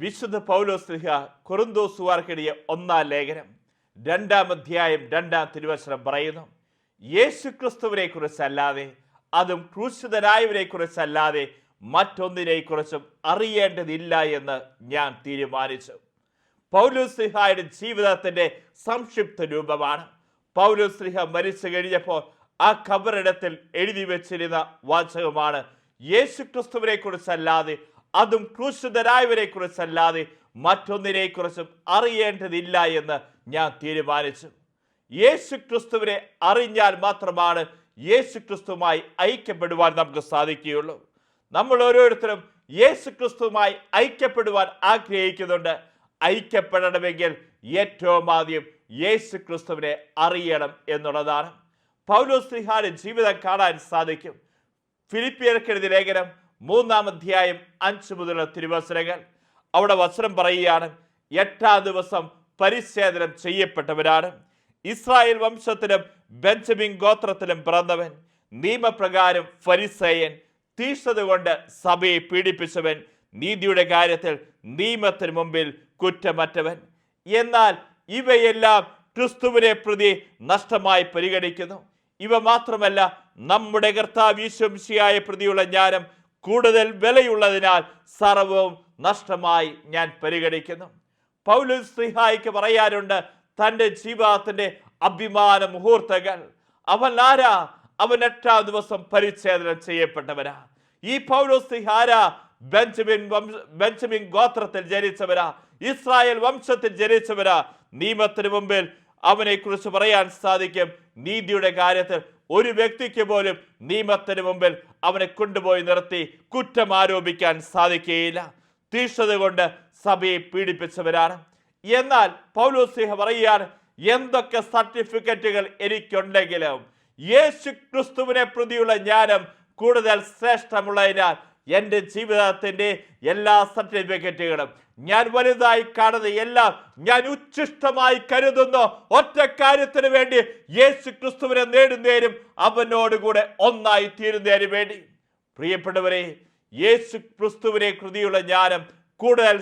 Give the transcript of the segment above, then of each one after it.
വിശുദ്ധ പൗലോസ്ലീഹ കൊരിന്തോസുകാർക്കെഴുതിയ 1-ാം ലേഖനം 2-ാം അധ്യായം 2-ാം തിരുവചനം പറയുന്നു, യേശുക്രിസ്തുവിനെ കുറിച്ചല്ലാതെ, അതും ക്രൂശിതനായവരെ കുറിച്ചല്ലാതെ മറ്റൊന്നിനെ കുറിച്ചും അറിയേണ്ടതില്ല എന്ന് ഞാൻ തീരുമാനിച്ചു. പൗലോസ്ലീഹയുടെ ജീവിതത്തിന്റെ സംക്ഷിപ്ത രൂപമാണ്. പൗലോസ്ലീഹ മരിച്ചു കഴിഞ്ഞപ്പോൾ ആ ഖബറിടത്തിൽ എഴുതി വെച്ചിരുന്ന വാചകമാണ്, യേശുക്രിസ്തുവിനെ കുറിച്ചല്ലാതെ, അതും ക്രൂശിതനായവരെ കുറിച്ചല്ലാതെ മറ്റൊന്നിനെ കുറിച്ചും അറിയേണ്ടതില്ല എന്ന് ഞാൻ തീരുമാനിച്ചു. യേശുക്രിസ്തുവിനെ അറിഞ്ഞാൽ മാത്രമാണ് യേശുക്രിസ്തുവുമായി ഐക്യപ്പെടുവാൻ നമുക്ക് സാധിക്കുകയുള്ളൂ. നമ്മൾ ഓരോരുത്തരും യേശുക്രിസ്തുവുമായി ഐക്യപ്പെടുവാൻ ആഗ്രഹിക്കുന്നുണ്ട്. ഐക്യപ്പെടണമെങ്കിൽ ഏറ്റവും ആദ്യം യേശുക്രിസ്തുവിനെ അറിയണം എന്നുള്ളതാണ്. പൗലോസ്ലീഹയുടെ ജീവിതം കാണാൻ സാധിക്കും. ഫിലിപ്പിയർക്കെഴുതിയ ലേഖനം 3-ാം അധ്യായം 5 മുതലുള്ള തിരുവചനങ്ങൾ. അവിടെ വചനം പറയുകയാണ്, 8-ാം ദിവസം പരിച്ഛേദനം ചെയ്യപ്പെട്ടവരാണ്. ഇസ്രായേൽ വംശത്തിലും ബെഞ്ചമിൻ ഗോത്രത്തിലും പിറന്നവൻ, നിയമപ്രകാരം ഫരിസേയൻ, തീഷ്ണത കൊണ്ട് സഭയെ പീഡിപ്പിച്ചവൻ, നീതിയുടെ കാര്യത്തിൽ നിയമത്തിന് മുമ്പിൽ കുറ്റമറ്റവൻ. എന്നാൽ ഇവയെല്ലാം ക്രിസ്തുവിനെ പ്രതി നഷ്ടമായി പരിഗണിക്കുന്നു. ഇവ മാത്രമല്ല, നമ്മുടെ കർത്താവ് യേശു മിശിഹായെ പ്രതിയുള്ള ജ്ഞാനം കൂടുതൽ വിലയുള്ളതിനാൽ സർവവും നഷ്ടമായി ഞാൻ പരിഗണിക്കുന്നു. പൗലോസ്ലീഹായ്ക്ക് പറയാറുണ്ട് തൻ്റെ ജീവിതത്തിന്റെ അഭിമാന മുഹൂർത്തങ്ങൾ. അവൻ ആരാ? അവൻ 8-ാം ദിവസം പരിച്ഛേദനം ചെയ്യപ്പെട്ടവരാ. ഈ പൗലോസ്ലീഹ ആരാ? ബെഞ്ചമിൻ ഗോത്രത്തിൽ ജനിച്ചവരാ, ഇസ്രായേൽ വംശത്തിൽ ജനിച്ചവരാ. നിയമത്തിന് മുമ്പിൽ അവനെ കുറിച്ച് പറയാൻ സാധിക്കും, നീതിയുടെ കാര്യത്തിൽ ഒരു വ്യക്തിക്ക് പോലും നിയമത്തിന് മുമ്പിൽ അവനെ കൊണ്ടുപോയി നിർത്തി കുറ്റം ആരോപിക്കാൻ സാധിക്കുകയില്ല. തീഷ്ണത കൊണ്ട് സഭയെ പീഡിപ്പിച്ചവരാണ്. എന്നാൽ പൗലോസ്ലീഹ പറയുകയാണ്, എന്തൊക്കെ സർട്ടിഫിക്കറ്റുകൾ എനിക്കുണ്ടെങ്കിലും യേശു ക്രിസ്തുവിനെ പ്രതിയുള്ള ജ്ഞാനം കൂടുതൽ ശ്രേഷ്ഠമുള്ളതിനാൽ എൻ്റെ ജീവിതത്തിന്റെ എല്ലാ സർട്ടിഫിക്കറ്റുകളും, ഞാൻ വലുതായി കാണുന്ന എല്ലാം ഞാൻ ഉച്ഛിഷ്ടമായി കരുതുന്ന ഒറ്റ കാര്യത്തിന് വേണ്ടി, യേശു ക്രിസ്തുവിനെ നേടുന്നതിനും അവനോടുകൂടെ ഒന്നായി തീരുന്നതിനും വേണ്ടി. പ്രിയപ്പെട്ടവരെ, യേശു ക്രിസ്തുവിനെ പ്രതിയുള്ള ജ്ഞാനം കൂടുതൽ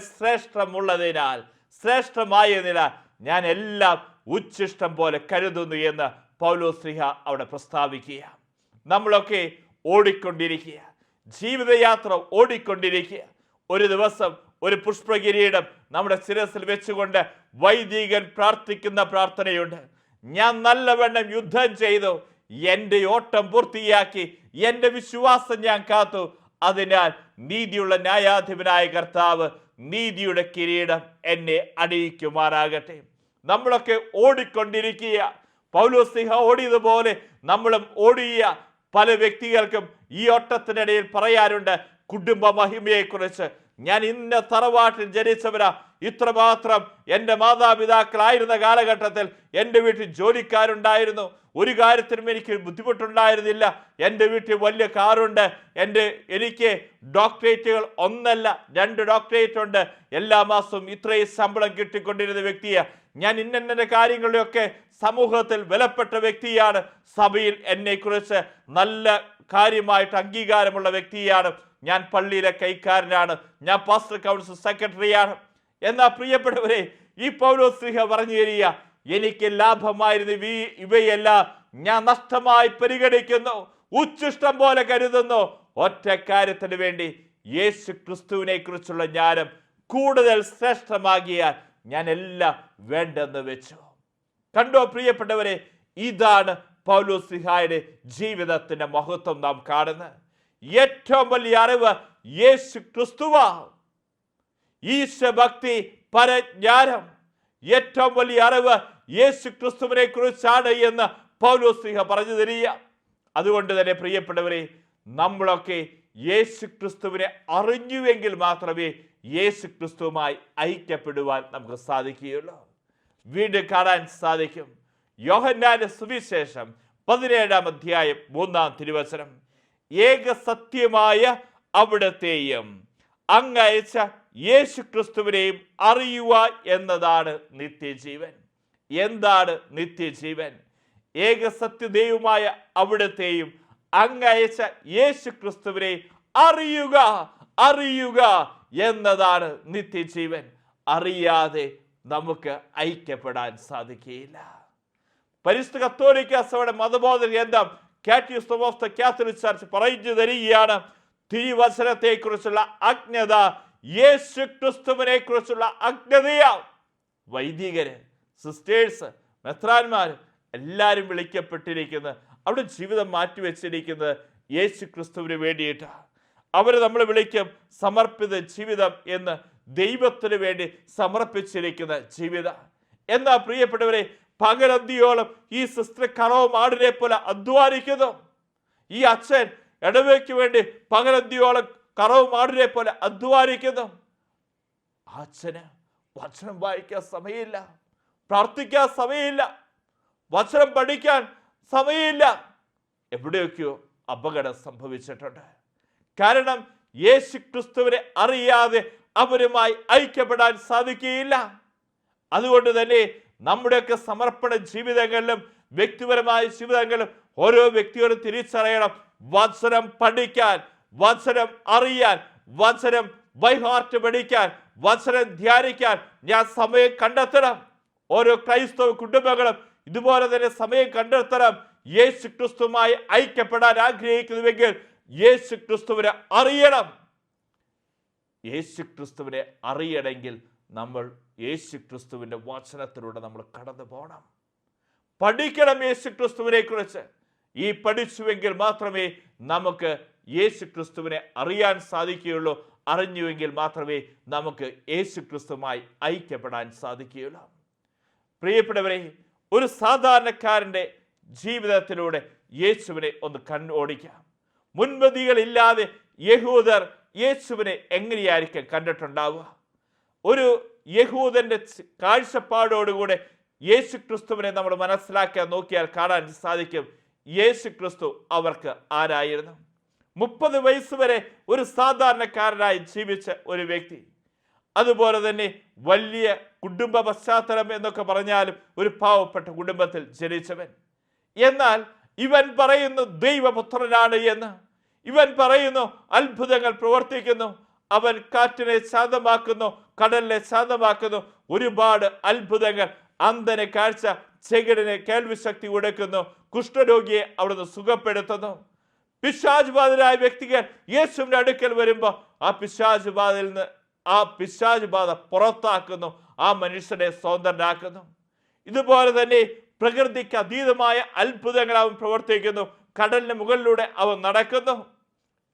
ശ്രേഷ്ഠമായതിനാൽ ഞാൻ എല്ലാം ഉച്ഛിഷ്ടം പോലെ കരുതുന്നു എന്ന് പൗലോസ്ലീഹ അവിടെ പ്രസ്താവിക്കുക. നമ്മളൊക്കെ ഓടിക്കൊണ്ടിരിക്കുക, ജീവിതയാത്ര ഓടിക്കൊണ്ടിരിക്കുക. ഒരു ദിവസം ഒരു പുഷ്പകിരീടം നമ്മുടെ ശിരസിൽ വെച്ചുകൊണ്ട് വൈദികൻ പ്രാർത്ഥിക്കുന്ന പ്രാർത്ഥനയുണ്ട്, ഞാൻ നല്ലവണ്ണം യുദ്ധം ചെയ്തു, എൻ്റെ ഓട്ടം പൂർത്തിയാക്കി, എൻ്റെ വിശ്വാസം ഞാൻ കാത്തു, അതിനാൽ നീതിയുള്ള ന്യായാധിപനായ കർത്താവ് നീതിയുടെ കിരീടം എന്നെ അണിയിക്കുമാറാകട്ടെ. നമ്മളൊക്കെ ഓടിക്കൊണ്ടിരിക്കുക. പൗലോസ്ലീഹ ഓടിയതുപോലെ നമ്മളും ഓടിയ. പല വ്യക്തികൾക്കും ഈ ഓട്ടത്തിനിടയിൽ പറയാറുണ്ട് കുടുംബ മഹിമയെക്കുറിച്ച്. ഞാൻ ഇന്ന തറവാട്ടിൽ ജനിച്ചവരാ, ഇത്രമാത്രം എൻ്റെ മാതാപിതാക്കളായിരുന്ന കാലഘട്ടത്തിൽ എൻ്റെ വീട്ടിൽ ജോലിക്കാരുണ്ടായിരുന്നു, ഒരു കാര്യത്തിനും എനിക്ക് ബുദ്ധിമുട്ടുണ്ടായിരുന്നില്ല, എൻ്റെ വീട്ടിൽ വലിയ കാറുണ്ട്, എനിക്ക് ഡോക്ടറേറ്റുകൾ 1 അല്ല 2 ഡോക്ടറേറ്റ് ഉണ്ട്, എല്ലാ മാസവും ഇത്രയും ശമ്പളം കിട്ടിക്കൊണ്ടിരുന്ന വ്യക്തിയാണ് ഞാൻ. ഇന്ന കാര്യങ്ങളിലൊക്കെ സമൂഹത്തിൽ വിലപ്പെട്ട വ്യക്തിയാണ്, സഭയിൽ എന്നെക്കുറിച്ച് നല്ല കാര്യമായിട്ട് അംഗീകാരമുള്ള വ്യക്തിയാണ്, ഞാൻ പള്ളിയിലെ കൈക്കാരനാണ്, ഞാൻ പാസ്റ്റർ കൗൺസിൽ സെക്രട്ടറിയാണ്. എന്നാൽ പ്രിയപ്പെട്ടവരെ, ഈ പൗലോസ്ലീഹ പറഞ്ഞു തരിക, എനിക്ക് ലാഭമായിരുന്നു ഇവയെല്ലാം ഞാൻ നഷ്ടമായി പരിഗണിക്കുന്നു, ഉച്ഛിഷ്ടം പോലെ കരുതുന്നു. ഒറ്റ കാര്യത്തിന് വേണ്ടി, യേശു ക്രിസ്തുവിനെ കുറിച്ചുള്ള ജ്ഞാനം കൂടുതൽ ശ്രേഷ്ഠമാകിയാൽ ഞാൻ എല്ലാം വേണ്ടെന്ന് വെച്ചു. കണ്ടോ പ്രിയപ്പെട്ടവരെ, ഇതാണ് പൗലോസ്ലീഹയുടെ ജീവിതത്തിന്റെ മഹത്വം നാം കാണുന്നത്. ഏറ്റവും വലിയ അറിവ് യേശു ക്രിസ്തുവാ. ഈശഭക്തി, പരജ്ഞാനം, ഏറ്റവും വലിയ അറിവ് യേശു ക്രിസ്തുവിനെ കുറിച്ചാണ് എന്ന് പൗലോസ്ലീഹ പറഞ്ഞു തരിക. അതുകൊണ്ട് തന്നെ പ്രിയപ്പെട്ടവരെ, നമ്മളൊക്കെ യേശു ക്രിസ്തുവിനെ അറിഞ്ഞുവെങ്കിൽ മാത്രമേ യേശു ക്രിസ്തുവുമായി ഐക്യപ്പെടുവാൻ നമുക്ക് സാധിക്കുകയുള്ളൂ. വീണ്ടും കാണാൻ സാധിക്കും യോഹന്നാന്റെ സുവിശേഷം 17-ാം അധ്യായം 3-ാം തിരുവചനം, ഏക സത്യമായ അവിടത്തെയും അങ്ങയച്ച യേശു ക്രിസ്തുവിനെയും അറിയുക എന്നതാണ് നിത്യജീവൻ. എന്താണ് നിത്യജീവൻ? ഏക സത്യദൈവമായ അവിടത്തെയും അങ്ങയച്ച യേശു ക്രിസ്തുവിനെ അറിയുക, അറിയുക എന്നതാണ് നിത്യജീവൻ. അറിയാതെ നമുക്ക് ഐക്യപ്പെടാൻ സാധിക്കുകയില്ല. പരിശുദ്ധ കത്തോലിക്ക സഭയുടെ മതബോധന ഗ്രന്ഥം catechism of the Catholic church പറഞ്ഞു തരികയാണ്, തിരുവചനത്തെ കുറിച്ചുള്ള അജ്ഞത യേശു ക്രിസ്തുവിനെ കുറിച്ചുള്ള അജ്ഞതയാണ്. വൈദികര്, സിസ്റ്റേഴ്സ്, മെത്രാന്മാര് എല്ലാവരും വിളിക്കപ്പെട്ടിരിക്കുന്നത്, അവിടെ ജീവിതം മാറ്റിവെച്ചിരിക്കുന്നത് യേശു ക്രിസ്തുവിന് വേണ്ടിയിട്ടാണ്. അവരെ നമ്മൾ വിളിക്കും സമർപ്പിത ജീവിതം എന്ന്, ദൈവത്തിന് വേണ്ടി സമർപ്പിച്ചിരിക്കുന്ന ജീവിതം. എന്നാ പ്രിയപ്പെട്ടവരെ, പകലന്തിയോളം ഈ സിസ്റ്റർ കറവും ആടിനെ പോലെ അധ്വാനിക്കുന്നു. ഈ അച്ഛൻ ഇടവയ്ക്ക് വേണ്ടി പകലന്തിയോളം കറവും ആടിനെ പോലെ അധ്വാനിക്കുന്നു. അച്ഛന് വചനം വായിക്കാൻ സമയമില്ല, പ്രാർത്ഥിക്കാൻ സമയമില്ല, വചനം പഠിക്കാൻ സമയമില്ല. എവിടെയൊക്കെയോ അപകടം സംഭവിച്ചിട്ടുണ്ട്. കാരണം യേശു ക്രിസ്തുവിനെ അറിയാതെ അവരുമായി ഐക്യപ്പെടാൻ സാധിക്കുകയില്ല. അതുകൊണ്ട് തന്നെ നമ്മുടെയൊക്കെ സമർപ്പണ ജീവിതങ്ങളിലും വ്യക്തിപരമായ ജീവിതങ്ങളിലും ഓരോ വ്യക്തികളും തിരിച്ചറിയണം, വചനം പഠിക്കാൻ, വചനം അറിയാൻ, വചനം ബൈ ഹാർട്ട് പഠിക്കാൻ, വചനം ധ്യാനിക്കാൻ ഞാൻ സമയം കണ്ടെത്തണം. ഓരോ ക്രൈസ്തവ കുടുംബങ്ങളും ഇതുപോലെ തന്നെ സമയം കണ്ടെത്തണം. യേശു ക്രിസ്തുവുമായി ഐക്യപ്പെടാൻ ആഗ്രഹിക്കുന്നുവെങ്കിൽ യേശു ക്രിസ്തുവിനെ അറിയണം. യേശു ക്രിസ്തുവിനെ അറിയണമെങ്കിൽ നമ്മൾ യേശു ക്രിസ്തുവിൻ്റെ വചനത്തിലൂടെ നമ്മൾ കടന്നു പോകണം, പഠിക്കണം യേശു ക്രിസ്തുവിനെ കുറിച്ച്. ഈ പഠിച്ചുവെങ്കിൽ മാത്രമേ നമുക്ക് യേശു ക്രിസ്തുവിനെ അറിയാൻ സാധിക്കുകയുള്ളൂ. അറിഞ്ഞുവെങ്കിൽ മാത്രമേ നമുക്ക് യേശു ക്രിസ്തുവുമായി ഐക്യപ്പെടാൻ സാധിക്കുകയുള്ളൂ. പ്രിയപ്പെട്ടവരെ, ഒരു സാധാരണക്കാരൻ്റെ ജീവിതത്തിലൂടെ യേശുവിനെ ഒന്ന് കണ്ണോടിക്കാം. മുൻപതികളില്ലാതെ യഹൂദർ യേശുവിനെ എങ്ങനെയായിരിക്കും കണ്ടിട്ടുണ്ടാവുക? ഒരു യഹൂദന്റെ കാഴ്ചപ്പാടോടുകൂടെ യേശു ക്രിസ്തുവിനെ നമ്മൾ മനസ്സിലാക്കാൻ നോക്കിയാൽ കാണാൻ സാധിക്കും, യേശു ക്രിസ്തു അവർക്ക് ആരായിരുന്നു? 30 വയസ്സ് വരെ ഒരു സാധാരണക്കാരനായി ജീവിച്ച ഒരു വ്യക്തി, അതുപോലെ തന്നെ വലിയ കുടുംബ പശ്ചാത്തലം എന്നൊക്കെ പറഞ്ഞാലും ഒരു പാവപ്പെട്ട കുടുംബത്തിൽ ജനിച്ചവൻ. എന്നാൽ ഇവൻ പറയുന്നു ദൈവപുത്രനാണ് എന്ന്. ഇവൻ പറയുന്നു അത്ഭുതങ്ങൾ പ്രവർത്തിക്കുന്നു, അവൻ കാറ്റിനെ ശാന്തമാക്കുന്നു, കടലിനെ ശാന്തമാക്കുന്നു, ഒരുപാട് അത്ഭുതങ്ങൾ. അന്ധനെ കാഴ്ച, ചെകിടനെ കേൾവിശക്തി കൊടുക്കുന്നു, കുഷ്ഠരോഗിയെ അവിടുന്ന് സുഖപ്പെടുത്തുന്നു. പിശാച് ബാധിതരായ വ്യക്തികൾ യേശുവിന്റെ അടുക്കൽ വരുമ്പോൾ ആ പിശാച് ബാധ പുറത്താക്കുന്നു, ആ മനുഷ്യനെ സ്വതന്ത്രനാക്കുന്നു. ഇതുപോലെ തന്നെ പ്രകൃതിക്ക് അതീതമായ അത്ഭുതങ്ങൾ അവൻ പ്രവർത്തിക്കുന്നു. കടലിന് മുകളിലൂടെ അവൻ നടക്കുന്നു,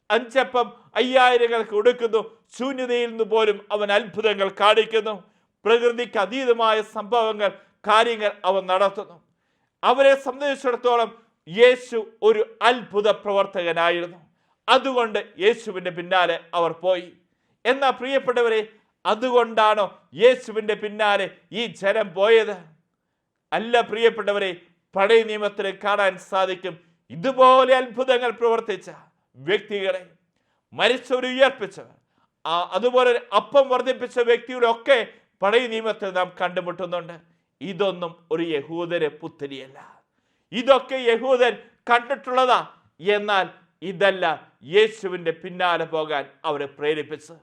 5 അപ്പം 5000 കൊടുക്കുന്നു, ശൂന്യതയിൽ നിന്ന് പോലും അവൻ അത്ഭുതങ്ങൾ കാണിക്കുന്നു. പ്രകൃതിക്ക് അതീതമായ സംഭവങ്ങൾ, കാര്യങ്ങൾ അവൻ നടത്തുന്നു. അവരെ സംബന്ധിച്ചിടത്തോളം യേശു ഒരു അത്ഭുത പ്രവർത്തകനായിരുന്നു. അതുകൊണ്ട് യേശുവിൻ്റെ പിന്നാലെ അവർ പോയി. എന്നാൽ പ്രിയപ്പെട്ടവരെ, അതുകൊണ്ടാണോ യേശുവിൻ്റെ പിന്നാലെ ഈ ജനം പോയത്? അല്ല പ്രിയപ്പെട്ടവരെ, പഴയ നിയമത്തിൽ കാണാൻ സാധിക്കും ഇതുപോലെ അത്ഭുതങ്ങൾ പ്രവർത്തിച്ച വ്യക്തികളെ, മരിച്ചവരെ ഉയർപ്പിച്ചവർ, അതുപോലെ അപ്പം വർദ്ധിപ്പിച്ച വ്യക്തികളൊക്കെ പഴയ നിയമത്തിൽ നാം കണ്ടുമുട്ടുന്നുണ്ട്. ഇതൊന്നും ഒരു യഹൂദന് പുത്തരിയല്ല, ഇതൊക്കെ യഹൂദൻ കണ്ടിട്ടുള്ളതാ. എന്നാൽ ഇതല്ല യേശുവിൻ്റെ പിന്നാലെ പോകാൻ അവരെ പ്രേരിപ്പിച്ചത്.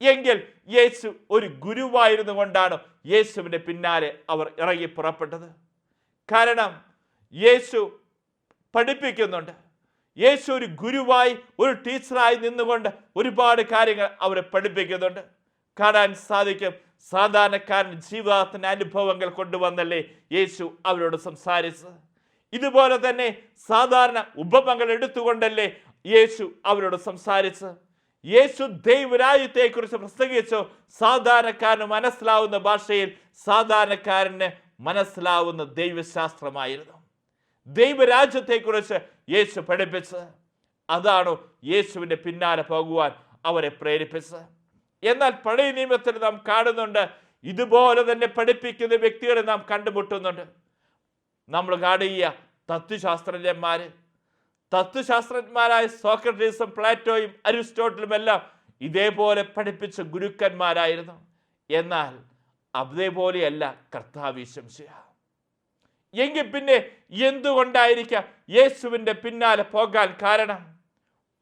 എങ്കിൽ യേശു ഒരു ഗുരുവായിരുന്നു കൊണ്ടാണ് യേശുവിൻ്റെ പിന്നാലെ അവർ ഇറങ്ങി പുറപ്പെട്ടത്. കാരണം യേശു പഠിപ്പിക്കുന്നുണ്ട്. യേശു ഒരു ഗുരുവായി, ഒരു ടീച്ചറായി നിന്നുകൊണ്ട് ഒരുപാട് കാര്യങ്ങൾ അവരെ പഠിപ്പിക്കുന്നുണ്ട്. കാണാൻ സാധിക്കും, സാധാരണക്കാരൻ ജീവിതത്തിൻ്റെ അനുഭവങ്ങൾ കൊണ്ടുവന്നല്ലേ യേശു അവരോട് സംസാരിച്ചത്. ഇതുപോലെ തന്നെ സാധാരണ ഉപമകൾ എടുത്തുകൊണ്ടല്ലേ യേശു അവരോട് സംസാരിച്ചത്. യേശു ദൈവരാജ്യത്തെക്കുറിച്ച് പ്രസംഗിച്ചു. സാധാരണക്കാരന് മനസ്സിലാവുന്ന ഭാഷയിൽ, സാധാരണക്കാരന് മനസ്സിലാവുന്ന ദൈവശാസ്ത്രമായിരുന്നു. ദൈവരാജ്യത്തെക്കുറിച്ച് യേശു പഠിപ്പിച്ചത്. അതാണോ യേശുവിൻ്റെ പിന്നാലെ പോകുവാൻ അവരെ പ്രേരിപ്പിച്ചത്? എന്നാൽ പഴയ നിയമത്തിൽ നാം കാണുന്നുണ്ട്, ഇതുപോലെ തന്നെ പഠിപ്പിക്കുന്ന വ്യക്തികളെ നാം കണ്ടുമുട്ടുന്നുണ്ട്. നമ്മൾ കാണുക തത്വശാസ്ത്രജ്ഞന്മാരായ സോക്രട്ടീസും പ്ലാറ്റോയും അരിസ്റ്റോട്ടിലും എല്ലാം ഇതേപോലെ പഠിപ്പിച്ച ഗുരുക്കന്മാരായിരുന്നു. എന്നാൽ അതേപോലെയല്ല കർത്താവ് യേശുമിശിഹ. എങ്കിൽ പിന്നെ എന്തുകൊണ്ടായിരിക്കാം യേശുവിൻ്റെ പിന്നാലെ പോകാൻ കാരണം?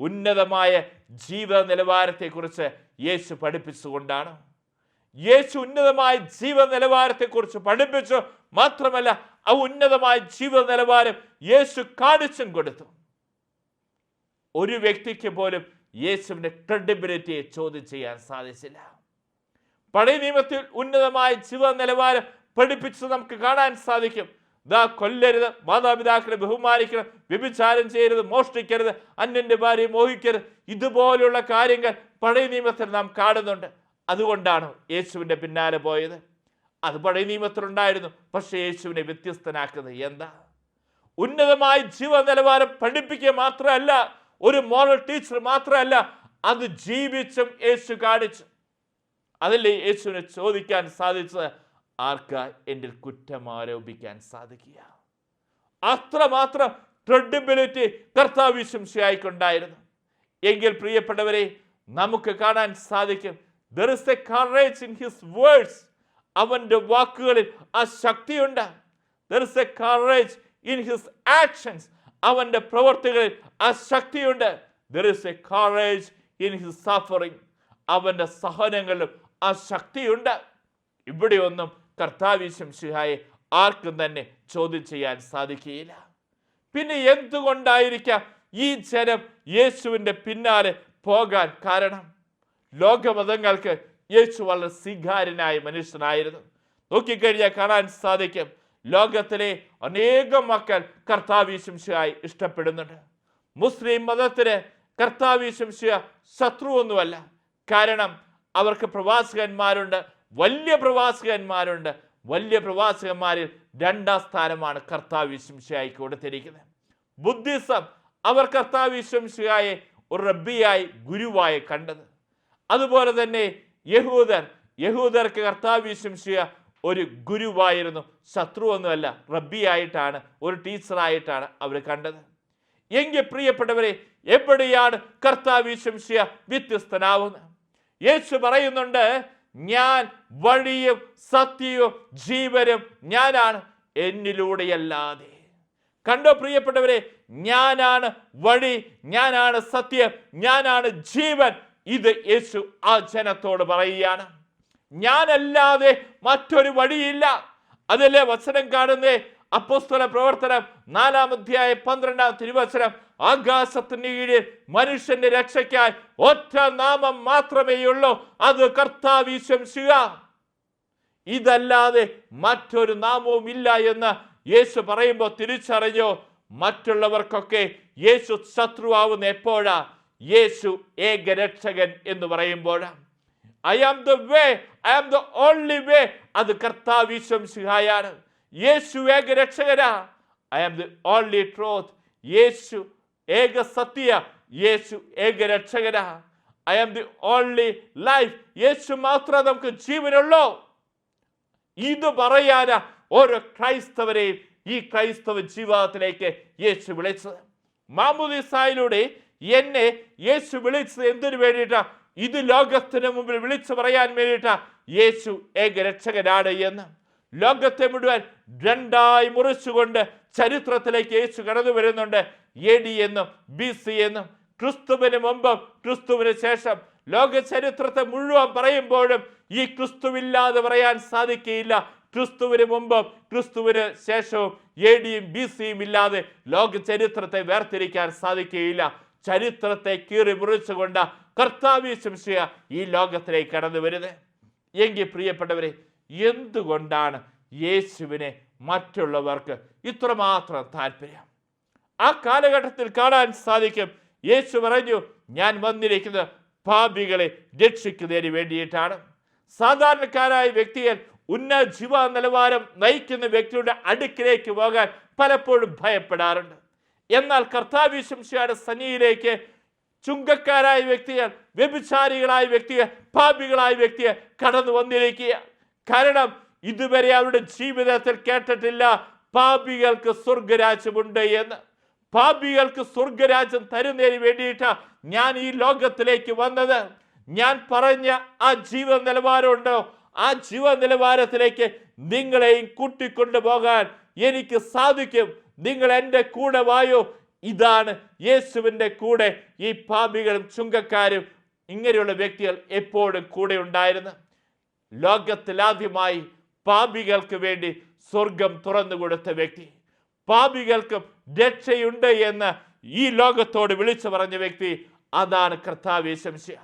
ഉന്നതമായ ജീവിത നിലവാരത്തെക്കുറിച്ച് യേശു പഠിപ്പിച്ചുകൊണ്ടാണ്. യേശു ഉന്നതമായ ജീവിത നിലവാരത്തെക്കുറിച്ച് പഠിപ്പിച്ചു. മാത്രമല്ല, ആ ഉന്നതമായ ജീവിത നിലവാരം യേശു കാണിച്ചും കൊടുത്തു. ഒരു വ്യക്തിക്ക് പോലും യേശുവിന്റെ ക്രെഡിബിലിറ്റിയെ ചോദ്യം ചെയ്യാൻ സാധിച്ചില്ല. പഴയ നിയമത്തിൽ ഉന്നതമായ ജീവിത നിലവാരം പഠിപ്പിച്ച് നമുക്ക് കാണാൻ സാധിക്കും. കൊല്ലരുത്, മാതാപിതാക്കളെ ബഹുമാനിക്കണം, വ്യഭിചാരം ചെയ്യരുത്, മോഷ്ടിക്കരുത്, അന്യന്റെ ഭാര്യയെ മോഹിക്കരുത്, ഇതുപോലുള്ള കാര്യങ്ങൾ പഴയ നിയമത്തിൽ നാം കാണുന്നുണ്ട്. അതുകൊണ്ടാണ് യേശുവിന്റെ പിന്നാലെ പോയത്. അത് പഴയ നിയമത്തിലുണ്ടായിരുന്നു. പക്ഷെ യേശുവിനെ വ്യത്യസ്തനാക്കുന്നത് എന്താ? ഉന്നതമായ ജീവ നിലവാരം പഠിപ്പിക്കുക മാത്രമല്ല, ഒരു മോറൽ ടീച്ചർ മാത്രമല്ല, അത് ജീവിച്ചും യേശു കാണിച്ചു. അതല്ലേ യേശുവിനെ ചോദിക്കാൻ സാധിച്ചത്, ആർക്കാ എന്നിൽ കുറ്റം ആരോപിക്കാൻ സാധിക്കുക? അത്രമാത്രം ക്രെഡിബിലിറ്റി കർത്താവ് യേശുവിനായിക്കൊണ്ടായിരുന്നു. എങ്കിൽ പ്രിയപ്പെട്ടവരെ, നമുക്ക് കാണാൻ സാധിക്കും, there is a courage in his words. അവന്റെ വാക്കുകളിൽ ആ ശക്തിയുണ്ട്. there is a courage in his actions. അവന്റെ പ്രവർത്തികളിൽ ആ ശക്തിയുണ്ട്. there is a courage in his suffering. അവന്റെ സഹനങ്ങളിലും ആ ശക്തിയുണ്ട്. ഇവിടെയൊന്നും കർത്താവ് യേശുവിനെ ആർക്കും തന്നെ ചോദ്യം ചെയ്യാൻ സാധിക്കുകയില്ല. പിന്നെ എന്തുകൊണ്ടായിരിക്കാം ഈ ജനം യേശുവിന്റെ പിന്നാലെ പോകാൻ കാരണം? ലോകമതങ്ങൾക്ക് യേശു വളരെ സ്വീകാര്യനായ മനുഷ്യനായിരുന്നു. നോക്കിക്കഴിഞ്ഞാൽ കാണാൻ സാധിക്കും, ലോകത്തിലെ അനേകം മക്കൾ കർത്താവ് യേശുവിനെ ഇഷ്ടപ്പെടുന്നുണ്ട്. മുസ്ലിം മതത്തിന് കർത്താവ് യേശുവിനെ ശത്രുവൊന്നുമല്ല. കാരണം അവർക്ക് പ്രവാചകന്മാരുണ്ട്, വലിയ പ്രവാചകന്മാരുണ്ട്. വലിയ പ്രവാചകന്മാരിൽ 2ാം സ്ഥാനമാണ് കർത്താവ് യേശുവിനെ കൊടുത്തിരിക്കുന്നത്. ബുദ്ധിസം അവർ കർത്താവ് യേശുവിനെ ഒരു റബ്ബിയായി, ഗുരുവായി കണ്ടത്. അതുപോലെ തന്നെ യഹൂദർക്ക് കർത്താവ് യേശുവിനെ ഒരു ഗുരുവായിരുന്നു, ശത്രുവൊന്നുമല്ല, റബ്ബിയായിട്ടാണ്, ഒരു ടീച്ചറായിട്ടാണ് അവർ കണ്ടത്. എങ്കിൽ പ്രിയപ്പെട്ടവരെ, എവിടെയാണ് കർത്താവ് യേശുവിനെ വ്യത്യസ്തനാവുന്നത്? യേശു പറയുന്നുണ്ട്, ഞാൻ വഴിയും സത്യവും ജീവനും ഞാനാണ്, എന്നിലൂടെയല്ലാതെ. കണ്ടോ പ്രിയപ്പെട്ടവരെ, ഞാനാണ് വഴി, ഞാനാണ് സത്യം, ഞാനാണ് ജീവൻ. ഇത് യേശു ആ ജനത്തോട് പറയുകയാണ്. ഞാനല്ലാതെ മറ്റൊരു വഴിയില്ല. അതല്ലേ വചനം കാണുന്നേ? അപ്പോസ്തല പ്രവർത്തനം 4-ാം അധ്യായം 12-ാം തിരുവചനം, ആകാശത്തിന് കീഴിൽ മനുഷ്യന്റെ രക്ഷയ്ക്കായി ഒറ്റ നാമം മാത്രമേയുള്ളൂ, അത് കർത്താവ് യേശു. ഇതല്ലാതെ മറ്റൊരു നാമവും ഇല്ല എന്ന് യേശു പറയുമ്പോൾ തിരിച്ചറിഞ്ഞോ? മറ്റുള്ളവർക്കൊക്കെ യേശു ശത്രുവാവുന്ന എപ്പോഴാ? യേശു ഏകരക്ഷകൻ എന്ന് പറയുമ്പോഴാ. I am the way, I am the only way, അത് കർത്താവ് യേശുവാണ്. യേശു ഏകരക്ഷകനാ. I am the only truth, യേശു ഏക സത്യ, യേശു ഏകരക്ഷകനാ. I am the only life, യേശു മാത്രമേ നമുക്ക് ജീവനുള്ളൂ. ഇത് പറയാനാ ഓരോ ക്രൈസ്തവരെയും ഈ ക്രൈസ്തവ ജീവിതത്തിലേക്ക് യേശു വിളിച്ചത്. മാമോദീസായിലൂടെ എന്നെ യേശു വിളിച്ചത് എന്തിനു വേണ്ടിയിട്ടാ? ഇത് ലോകത്തിന് മുമ്പിൽ വിളിച്ചു പറയാൻ വേണ്ടിയിട്ടാ യേശു ഏകരക്ഷകനാണ് എന്ന്. ലോകത്തെ മുഴുവൻ 2ആയി മുറിച്ചുകൊണ്ട് ചരിത്രത്തിലേക്ക് യേശു കടന്നു വരുന്നുണ്ട്. AD എന്നും BC എന്നും, ക്രിസ്തുവിന് മുമ്പും ക്രിസ്തുവിന് ശേഷം. ലോക ചരിത്രത്തെ മുഴുവൻ പറയുമ്പോഴും ഈ ക്രിസ്തുവില്ലാതെ പറയാൻ സാധിക്കുകയില്ല. ക്രിസ്തുവിന് മുമ്പും ക്രിസ്തുവിന് ശേഷവും ADയും BCയും ഇല്ലാതെ ലോക ചരിത്രത്തെ വേർതിരിക്കാൻ സാധിക്കുകയില്ല. ചരിത്രത്തെ കീറി മുറിച്ചുകൊണ്ട് കർത്താവ് യേശു ഈ ലോകത്തിലേക്ക് കടന്നു വരുന്നത്. എങ്കിൽ പ്രിയപ്പെട്ടവരെ, എന്തുകൊണ്ടാണ് യേശുവിനെ മറ്റുള്ളവർക്ക് ഇത്രമാത്രം താല്പര്യം? ആ കാലഘട്ടത്തിൽ കാണാൻ സാധിക്കും, യേശു പറഞ്ഞു, ഞാൻ വന്നിരിക്കുന്നത് പാപികളെ രക്ഷിക്കുന്നതിന് വേണ്ടിയിട്ടാണ്. സാധാരണക്കാരായ വ്യക്തികൾ ഉന്നത ജീവ നിലവാരം നയിക്കുന്ന വ്യക്തിയുടെ അടുക്കിലേക്ക് പോകാൻ പലപ്പോഴും ഭയപ്പെടാറുണ്ട്. എന്നാൽ കർത്താവ് യേശുവിന്റെ സന്നിധിയിലേക്ക് ചുങ്കക്കാരായ വ്യക്തികൾ, വ്യഭിചാരികളായ വ്യക്തികൾ, പാപികളായ വ്യക്തികൾ കടന്നു വന്നിരിക്കുക. കാരണം ഇതുവരെ അവരുടെ ജീവിതത്തിൽ കേട്ടിട്ടില്ല പാപികൾക്ക് സ്വർഗരാജ്യമുണ്ട് എന്ന്. പാപികൾക്ക് സ്വർഗരാജ്യം തരുന്നതിന് വേണ്ടിയിട്ടാണ് ഞാൻ ഈ ലോകത്തിലേക്ക് വന്നത്. ഞാൻ പറഞ്ഞ ആ ജീവ നിലവാരമുണ്ടോ, ആ ജീവ നിലവാരത്തിലേക്ക് നിങ്ങളെയും കൂട്ടിക്കൊണ്ടു പോകാൻ എനിക്ക് സാധിക്കും. നിങ്ങൾ എൻ്റെ കൂടെ വായോ. ഇതാണ് യേശുവിൻ്റെ കൂടെ ഈ പാപികളും ചുങ്കക്കാരും ഇങ്ങനെയുള്ള വ്യക്തികൾ എപ്പോഴും കൂടെ ഉണ്ടായിരുന്നു. ലോകത്തിലാദ്യമായി പാപികൾക്ക് വേണ്ടി സ്വർഗം തുറന്നു കൊടുത്ത വ്യക്തി, പാപികൾക്കും രക്ഷയുണ്ട് എന്ന് ഈ ലോകത്തോട് വിളിച്ചു പറഞ്ഞ വ്യക്തി, അതാണ് കർത്താവ് യേശു മിശിഹ.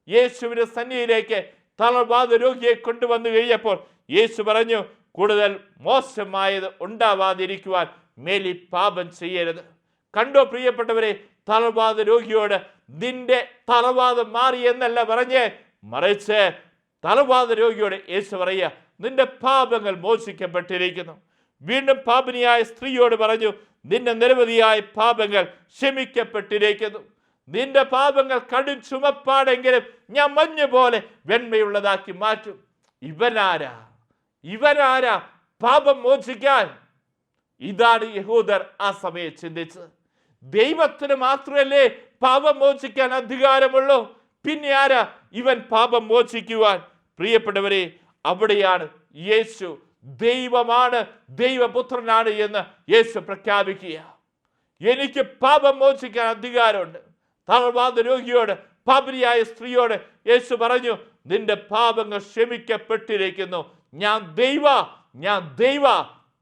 യേശുവിന്റെ സന്നിധിയിലേക്ക് തളർവാദ രോഗിയെ കൊണ്ടുവന്നു കഴിഞ്ഞപ്പോൾ യേശു പറഞ്ഞു, കൂടുതൽ മോശമായത് ഉണ്ടാവാതിരിക്കുവാൻ മേലി പാപം ചെയ്യരുത്. കണ്ടോ പ്രിയപ്പെട്ടവരെ, തളർവാദ രോഗിയോട് നിന്റെ തളർവാദം മാറി എന്നല്ല പറഞ്ഞ്, മറിച്ച് തളർവാദ രോഗിയോട് യേശു പറയുക, നിന്റെ പാപങ്ങൾ മോചിക്കപ്പെട്ടിരിക്കുന്നു. വീണ്ടും പാപിനിയായ സ്ത്രീയോട് പറഞ്ഞു, നിന്റെ നിരവധിയായ പാപങ്ങൾ ക്ഷമിക്കപ്പെട്ടിരിക്കുന്നു. നിന്റെ പാപങ്ങൾ കടും ചുമപ്പാടെങ്കിലും ഞാൻ മഞ്ഞ് പോലെ വെണ്മയുള്ളതാക്കി മാറ്റും. ഇവനാരാ പാപം മോചിക്കാൻ? ഇതാണ് യഹൂദർ ആ സമയം ചിന്തിച്ചത്. ദൈവത്തിന് മാത്രമല്ലേ പാപം മോചിക്കാൻ അധികാരമുള്ളൂ, പിന്നെ ആരാ ഇവൻ പാപം മോചിക്കുവാൻ? പ്രിയപ്പെട്ടവരെ, അവിടെയാണ് യേശു ദൈവമാണ്, ദൈവപുത്രനാണ് എന്ന് യേശു പ്രഖ്യാപിക്കുക. എനിക്ക് പാപം മോചിക്കാൻ അധികാരമുണ്ട്. തളർവാദ രോഗിയോട്, പാപിനിയായ സ്ത്രീയോട് യേശു പറഞ്ഞു, നിന്റെ പാപങ്ങൾ ക്ഷമിക്കപ്പെട്ടിരിക്കുന്നു. ഞാൻ ദൈവ.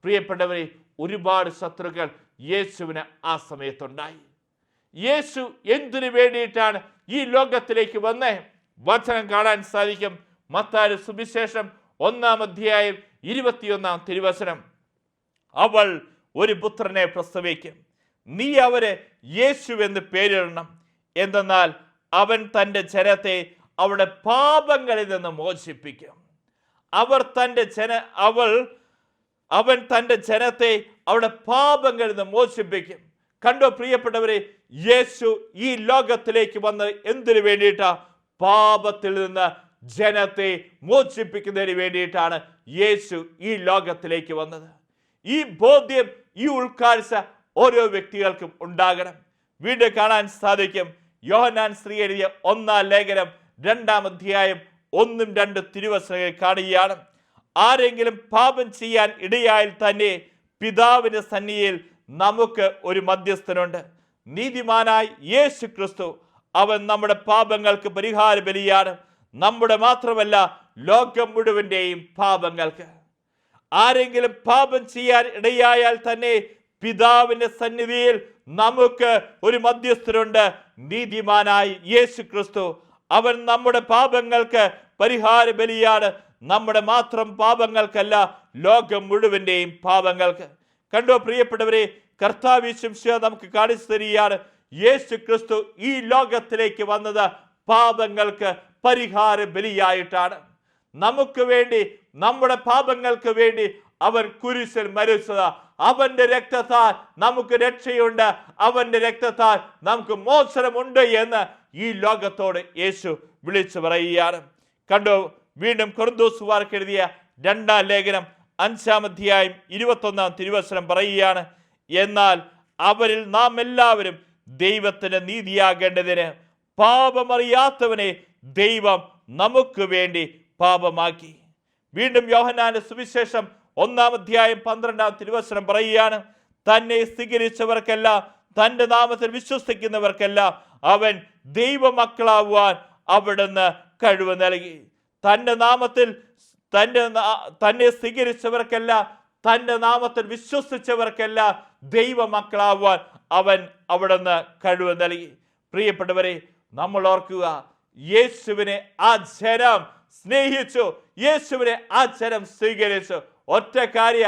പ്രിയപ്പെട്ടവരെ, ഒരുപാട് ശത്രുക്കൾ യേശുവിന് ആ സമയത്തുണ്ടായി. യേശു എന്തിനു വേണ്ടിയിട്ടാണ് ഈ ലോകത്തിലേക്ക് വന്നേ? വചനം കാണാൻ സാധിക്കും. മത്തായി സുവിശേഷം 1-ാം അധ്യായം 21-ാം തിരുവചനം. അവൾ ഒരു പുത്രനെ പ്രസവിക്കും, നീ അവരെ യേശു എന്ന് പേരിടണം. എന്തെന്നാൽ അവൻ തൻ്റെ ജനത്തെ അവരുടെ പാപങ്ങളിൽ നിന്ന് മോചിപ്പിക്കും. അവൻ തൻ്റെ ജനത്തെ അവരുടെ പാപങ്ങളിൽ നിന്ന് മോചിപ്പിക്കും. കണ്ടോ പ്രിയപ്പെട്ടവരെ, യേശു ഈ ലോകത്തിലേക്ക് വന്നത് എന്തിനു വേണ്ടിയിട്ടാ? പാപത്തിൽ നിന്ന് ജനത്തെ മോചിപ്പിക്കുന്നതിന് വേണ്ടിയിട്ടാണ് യേശു ഈ ലോകത്തിലേക്ക് വന്നത്. ഈ ബോധ്യം, ഈ ഉൾക്കാഴ്ച ഓരോ വ്യക്തികൾക്കും ഉണ്ടാകണം. വീണ്ടും കാണാൻ സാധിക്കും. യോഹന്നാൻ ശ്രീ എഴുതിയ 1-ാം ലേഖനം 2-ാം അധ്യായം 1-2 തിരുവചനങ്ങൾ കാണുകയാണ്. ആരെങ്കിലും പാപം ചെയ്യാൻ ഇടയായാൽ തന്നെ പിതാവിന്റെ സന്നിധിയിൽ നമുക്ക് ഒരു മധ്യസ്ഥനുണ്ട്, നീതിമാനായ യേശു ക്രിസ്തു. അവൻ നമ്മുടെ പാപങ്ങൾക്ക് പരിഹാര ബലിയാണ്, നമ്മുടെ മാത്രമല്ല ലോകം മുഴുവന്റെയും പാപങ്ങൾക്ക്. ആരെങ്കിലും പാപം ചെയ്യാൻ ഇടയായാൽ തന്നെ പിതാവിന്റെ സന്നിധിയിൽ നമുക്ക് ഒരു മധ്യസ്ഥനുണ്ട്, നീതിമാനായ യേശു ക്രിസ്തു. അവൻ നമ്മുടെ പാപങ്ങൾക്ക് പരിഹാര ബലിയാണ്, നമ്മുടെ മാത്രം പാപങ്ങൾക്കല്ല, ലോകം മുഴുവന്റെയും പാപങ്ങൾക്ക്. കണ്ടോ പ്രിയപ്പെട്ടവരെ, കർത്താവ് യേശു മിശിഹ നമുക്ക് കാണിച്ചു തരികയാണ്, യേശു ക്രിസ്തു ഈ ലോകത്തിലേക്ക് വന്നത് പാപങ്ങൾക്ക് പരിഹാര ബലിയായിട്ടാണ്. നമുക്ക് വേണ്ടി, നമ്മുടെ പാപങ്ങൾക്ക് വേണ്ടി അവൻ കുരിശിൽ മരിച്ചത്. അവന്റെ രക്തത്താൽ നമുക്ക് രക്ഷയുണ്ട്, അവന്റെ രക്തത്താൽ നമുക്ക് മോചനമുണ്ട് എന്ന് ഈ ലോകത്തോട് യേശു വിളിച്ചു പറയുകയാണ്. കണ്ടോ, വീണ്ടും കൊരിന്തോസുകാർക്ക് എഴുതിയ 2-ാം ലേഖനം 5-ാം അധ്യായം 21-ാം തിരുവചനം പറയുകയാണ്, എന്നാൽ അവരിൽ നാം എല്ലാവരും ദൈവത്തിന് നീതിയാകേണ്ടതിന് പാപമറിയാത്തവനെ ദൈവം നമുക്ക് വേണ്ടി പാപമാക്കി. വീണ്ടും യോഹന്നാന്റെ സുവിശേഷം 1-ാം അധ്യായം 12-ാം തിരുവചനം പറയുകയാണ്, തന്നെ സ്വീകരിച്ചവർക്കെല്ലാം, തൻ്റെ നാമത്തിൽ വിശ്വസിക്കുന്നവർക്കെല്ലാം അവൻ ദൈവമക്കളാവാൻ അവിടുന്ന് കഴിവ് നൽകി. തൻ്റെ നാമത്തിൽ തന്നെ സ്വീകരിച്ചവർക്കെല്ലാം, തൻ്റെ നാമത്തിൽ വിശ്വസിച്ചവർക്കെല്ലാം ദൈവമക്കളാവാൻ അവൻ അവിടുന്ന് കഴിവ് നൽകി. പ്രിയപ്പെട്ടവരെ, നമ്മൾ ഓർക്കുക, യേശുവിനെ ആ ജനം സ്നേഹിച്ചു, യേശുവിനെ ആ ജനം സ്വീകരിച്ചു. ഒറ്റ കാര്യ,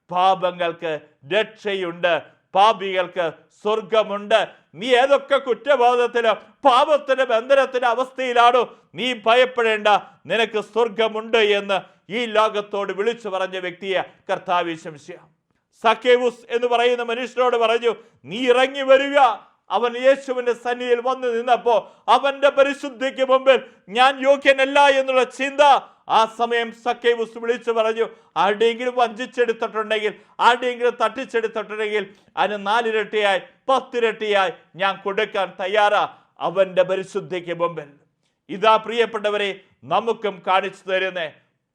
പാപങ്ങൾക്ക് രക്ഷയുണ്ട്, പാപികൾക്ക് സ്വർഗമുണ്ട്. നീ ഏതൊക്കെ കുറ്റബോധത്തിലും പാപത്തിന്റെ ബന്ധനത്തിന്റെ അവസ്ഥയിലാണോ, നീ ഭയപ്പെടേണ്ട, നിനക്ക് സ്വർഗമുണ്ട് എന്ന് ഈ ലോകത്തോട് വിളിച്ചു പറഞ്ഞ വ്യക്തിയെ കർത്താവ് യേശു മിശിഹ. സക്കേവൂസ് എന്ന് പറയുന്ന മനുഷ്യനോട് പറഞ്ഞു, നീ ഇറങ്ങി വരിക. അവൻ യേശുവിന്റെ സന്നിധിയിൽ വന്നു നിന്നപ്പോ അവന്റെ പരിശുദ്ധിക്ക് മുമ്പിൽ ഞാൻ യോഗ്യനല്ല എന്നുള്ള ചിന്ത ആ സമയം സക്കേവൂസ് വിളിച്ചു പറഞ്ഞു, ആരുടെയെങ്കിലും വഞ്ചിച്ചെടുത്തിട്ടുണ്ടെങ്കിൽ, ആരുടെയെങ്കിലും തട്ടിച്ചെടുത്തിട്ടുണ്ടെങ്കിൽ അതിന് 4 ഇരട്ടിയായി 10 ഇരട്ടിയായി ഞാൻ കൊടുക്കാൻ തയ്യാറാ അവന്റെ പരിശുദ്ധിക്ക് മുമ്പിൽ. ഇതാ പ്രിയപ്പെട്ടവരെ, നമുക്കും കാണിച്ചു തരുന്ന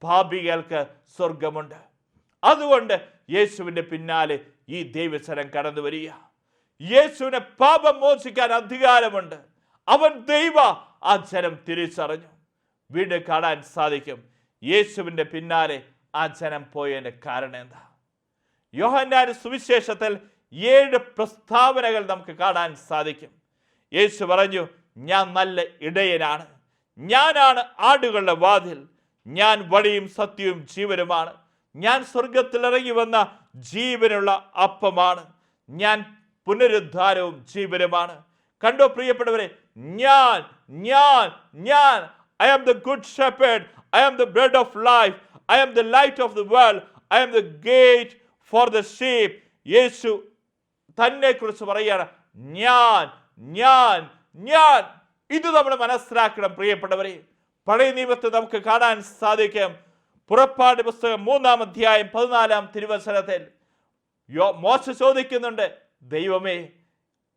പാപികൾക്ക് സ്വർഗമുണ്ട്. അതുകൊണ്ട് യേശുവിന്റെ പിന്നാലെ ഈ ദൈവജനം കടന്നു വരിക. യേശുവിനെ പാപം മോചിക്കാൻ അധികാരമുണ്ട്. അവൻ ദൈവ. ആ ജനം തിരിച്ചറിഞ്ഞു. വീണ്ടും കാണാൻ സാധിക്കും യേശുവിൻ്റെ പിന്നാലെ ആ ജനം പോയതിൻ്റെ കാരണം എന്താ? യോഹന്നാന്റെ സുവിശേഷത്തിൽ 7 പ്രസ്താവനകൾ നമുക്ക് കാണാൻ സാധിക്കും. യേശു പറഞ്ഞു, ഞാൻ നല്ല ഇടയനാണ്, ഞാനാണ് ആടുകളുടെ വാതിൽ, ഞാൻ വഴിയും സത്യവും ജീവനുമാണ്, ഞാൻ സ്വർഗത്തിൽ ഇറങ്ങി വന്ന ജീവനുള്ള അപ്പമാണ്, ഞാൻ പുനരുദ്ധാരവും ജീവനുമാണ്. കണ്ടോ പ്രിയപ്പെട്ടവരെ, ഞാൻ ഞാൻ ഞാൻ I am the good shepherd, I am the bread of life, I am the light of the world, I am the gate for the sheep. യേശു തന്നെ കുറിച്ച് പറയുകയാണ്, ഞാൻ ഞാൻ ഞാൻ. ഇത് നമ്മൾ മനസ്സിലാക്കണം പ്രിയപ്പെട്ടവരെ. പഴയ നിയമത്തിൽ നമുക്ക് കാണാൻ സാധിക്കും. പുറപ്പാട് പുസ്തകം 3-ാം അധ്യായം 14-ാം തിരുവചനത്തിൽ മോശ ചോദിക്കുന്നുണ്ട്, ദൈവമേ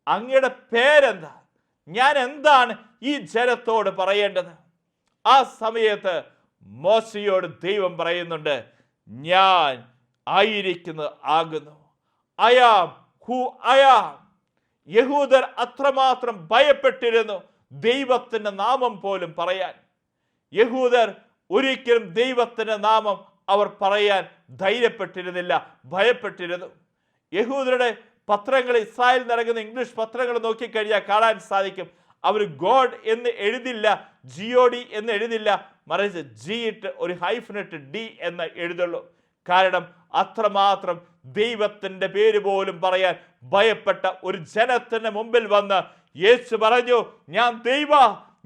അങ്ങയുടെ പേരെന്താ? ഞാൻ എന്താണ് ഈ ജനത്തോട് പറയേണ്ടത്? ആ സമയത്ത് മോശയോട് ദൈവം പറയുന്നുണ്ട്, ഞാൻ ആയിരിക്കുന്നത് ആകുന്നു. I am who I am. യഹൂദർ അത്രമാത്രം ഭയപ്പെട്ടിരുന്നു ദൈവത്തിന്റെ നാമം പോലും പറയാൻ. യഹൂദർ ഒരിക്കലും ദൈവത്തിന്റെ നാമം അവർ പറയാൻ ധൈര്യപ്പെട്ടിരുന്നില്ല, ഭയപ്പെട്ടിരുന്നു. യഹൂദരുടെ പത്രങ്ങൾ, ഇസ്രായേൽ നിറങ്ങുന്ന ഇംഗ്ലീഷ് പത്രങ്ങൾ നോക്കിക്കഴിഞ്ഞാൽ കാണാൻ സാധിക്കും, അവർ ഗോഡ് എന്ന് എഴുതില്ല, GOD എന്ന് എഴുതില്ല, മറിച്ച് G ഇട്ട് ഒരു ഹൈഫനിട്ട് D എന്ന് എഴുതുള്ളൂ. കാരണം അത്രമാത്രം ദൈവത്തിന്റെ പേര് പോലും പറയാൻ ഭയപ്പെട്ട ഒരു ജനത്തിന് മുമ്പിൽ വന്ന് യേശു പറഞ്ഞു, ഞാൻ ദൈവ,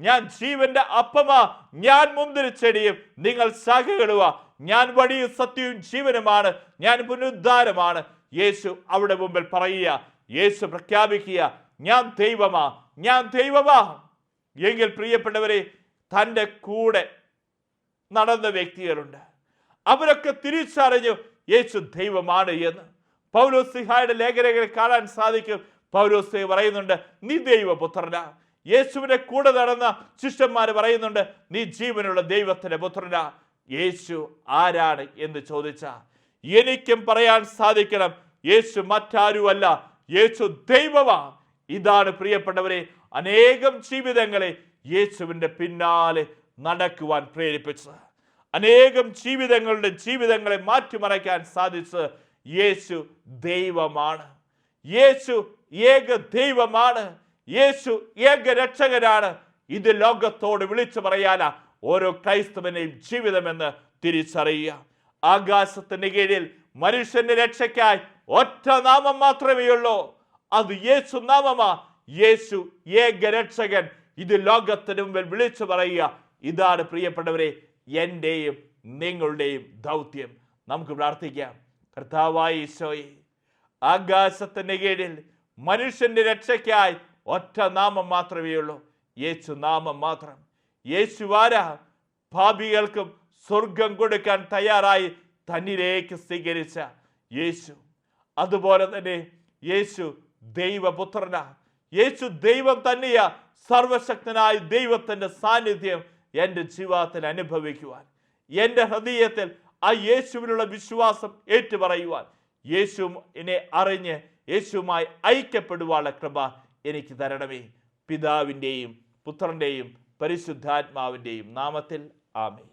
ഞാൻ ജീവന്റെ അപ്പമാ, ഞാൻ മുന്തിരിച്ചെടിയും നിങ്ങൾ ശാഖകളുവാ, ഞാൻ വഴിയും സത്യവും ജീവനുമാണ്, ഞാൻ പുനരുദ്ധാരമാണ്. യേശു അവിടെ മുമ്പിൽ പറയുക, യേശു പ്രഖ്യാപിക്കുക, ഞാൻ ദൈവമാ, ഞാൻ ദൈവമാ. എങ്കിൽ പ്രിയപ്പെട്ടവരെ, തൻ്റെ കൂടെ നടന്ന വ്യക്തികളുണ്ട്, അവരൊക്കെ തിരിച്ചറിഞ്ഞു യേശു ദൈവമാണ് എന്ന്. പൗലോസ്ലീഹായുടെ ലേഖനങ്ങളിൽ കാണാൻ സാധിക്കും. പൗലോസ് പറയുന്നുണ്ട്, നീ ദൈവപുത്രനാ. യേശുവിന്റെ കൂടെ നടന്ന ശിഷ്യന്മാർ പറയുന്നുണ്ട്, നീ ജീവനുള്ള ദൈവത്തിന്റെ പുത്രനാ. യേശു ആരാണ് എന്ന് ചോദിച്ചാൽ എനിക്കും പറയാൻ സാധിക്കണം, യേശു മറ്റാരുമല്ല, യേശു ദൈവമാ. ഇതാണ് പ്രിയപ്പെട്ടവരെ അനേകം ജീവിതങ്ങളെ യേശുവിൻ്റെ പിന്നാലെ നടക്കുവാൻ പ്രേരിപ്പിച്ചത്. അനേകം ജീവിതങ്ങളെ മാറ്റിമറിക്കാൻ സാധിച്ചത് യേശു ദൈവമാണ്. യേശു ഏക ദൈവമാണ്. യേശു ഏക രക്ഷകനാണ്. ഇത് ലോകത്തോട് വിളിച്ചു പറയാനാ ഓരോ ക്രൈസ്തവനെയും ജീവിതമെന്ന് തിരിച്ചറിയുക. ആകാശത്തിന്റെ കീഴിൽ മനുഷ്യന്റെ രക്ഷയ്ക്കായി ഒറ്റ നാമം മാത്രമേ ഉള്ളൂ, അത് യേശു നാമമാ. യേശു ഏക രക്ഷകൻ. ഇത് ലോകത്തിന് മുമ്പിൽ വിളിച്ചു പറയുക. ഇതാണ് പ്രിയപ്പെട്ടവരെ എൻ്റെയും നിങ്ങളുടെയും ദൗത്യം. നമുക്ക് പ്രാർത്ഥിക്കാം. കർത്താവായ ഈശോയെ, ആകാശത്തിന്റെ കീഴിൽ മനുഷ്യന്റെ രക്ഷയ്ക്കായി ഒറ്റ നാമം മാത്രമേ ഉള്ളൂ, യേശു നാമം മാത്രം. യേശുവാരാ? പാപികൾക്കും സ്വർഗം കൊടുക്കാൻ തയ്യാറായി തന്നിലേക്ക് സ്വീകരിച്ച യേശു. അതുപോലെ തന്നെ യേശു ദൈവപുത്രനാ. യേശു ദൈവം തന്നെയാ. സർവശക്തനായ ദൈവത്തിന്റെ സാന്നിധ്യം എൻ്റെ ജീവിതത്തിൽ അനുഭവിക്കുവാൻ, എൻ്റെ ഹൃദയത്തിൽ ആ യേശുവിനുള്ള വിശ്വാസം ഏറ്റുപറയുവാൻ, യേശുവിനെ അറിഞ്ഞ് യേശുവുമായി ഐക്യപ്പെടുവാനുള്ള കൃപ എനിക്ക് തരണമേ. പിതാവിൻ്റെയും പുത്രൻ്റെയും പരിശുദ്ധാത്മാവിൻ്റെയും നാമത്തിൽ ആമേൻ.